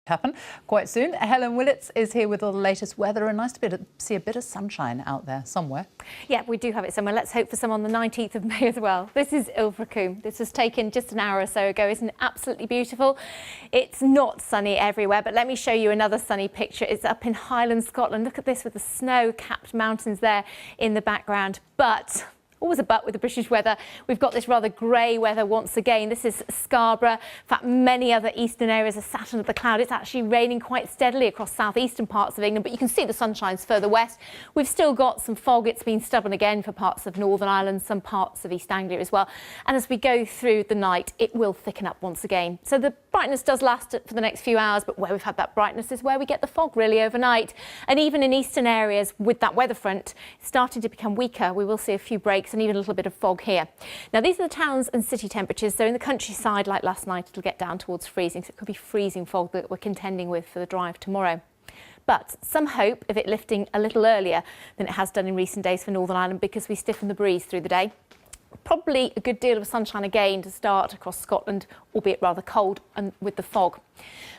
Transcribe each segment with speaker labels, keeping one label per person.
Speaker 1: Happen quite soon. Helen Willetts is here with all the latest weather, and nice to see a bit of sunshine out there somewhere.
Speaker 2: Yeah, we do have it somewhere. Let's hope for some on the 19th of May as well. This is Ilfracombe. This was taken just an hour or so ago. Isn't it absolutely beautiful? It's not sunny everywhere, but let me show you another sunny picture. It's up in Highlands, Scotland. Look at this with the snow-capped mountains there in the background. But always a but with the British weather. We've got this rather grey weather once again. This is Scarborough. In fact, many other eastern areas are sat under the cloud. It's actually raining quite steadily across southeastern parts of England, but you can see the sunshine's further west. We've still got some fog. It's been stubborn again for parts of Northern Ireland, some parts of East Anglia as well. And as we go through the night, it will thicken up once again. So the brightness does last for the next few hours, but where we've had that brightness is where we get the fog really overnight. And even in eastern areas with that weather front starting to become weaker, we will see a few breaks and even a little bit of fog here. Now, these are the towns and city temperatures. So in the countryside, like last night, it'll get down towards freezing. So it could be freezing fog that we're contending with for the drive tomorrow. But some hope of it lifting a little earlier than it has done in recent days for Northern Ireland, because we stiffen the breeze through the day. Probably a good deal of sunshine again to start across Scotland, albeit rather cold and with the fog.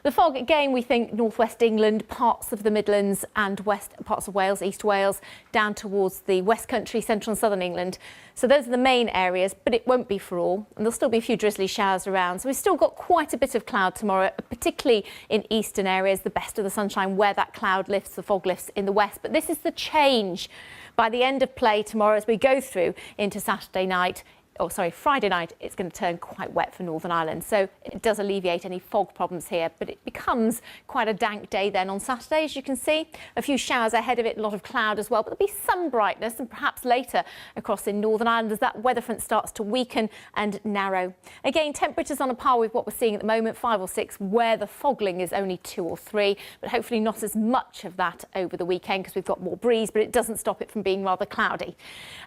Speaker 2: The fog again, we think northwest England, parts of the Midlands and west parts of Wales, East Wales, down towards the West Country, central and southern England. So those are the main areas, but it won't be for all. And there'll still be a few drizzly showers around. So we've still got quite a bit of cloud tomorrow, particularly in eastern areas, the best of the sunshine where that cloud lifts, the fog lifts in the west. But this is the change by the end of play tomorrow as we go through into Friday night, it's going to turn quite wet for Northern Ireland. So it does alleviate any fog problems here, but it becomes quite a dank day then on Saturday, as you can see. A few showers ahead of it, a lot of cloud as well, but there'll be some brightness and perhaps later across in Northern Ireland as that weather front starts to weaken and narrow. Again, temperatures on a par with what we're seeing at the moment, 5 or 6, where the fogling is only 2 or 3, but hopefully not as much of that over the weekend because we've got more breeze, but it doesn't stop it from being rather cloudy.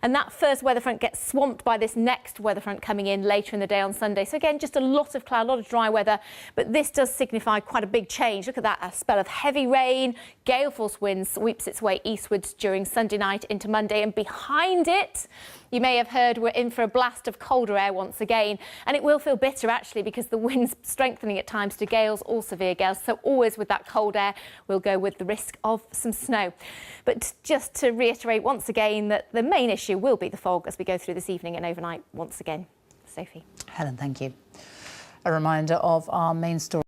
Speaker 2: And that first weather front gets swamped by this next weather front coming in later in the day on Sunday. So again, just a lot of cloud, a lot of dry weather, but this does signify quite a big change. Look at that, a spell of heavy rain, gale force winds sweeps its way eastwards during Sunday night into Monday, and behind it, you may have heard we're in for a blast of colder air once again, and it will feel bitter actually because the wind's strengthening at times to gales or severe gales. So always with that cold air, we'll go with the risk of some snow. But just to reiterate once again that the main issue will be the fog as we go through this evening and overnight once again. Sophie.
Speaker 1: Helen, thank you. A reminder of our main story.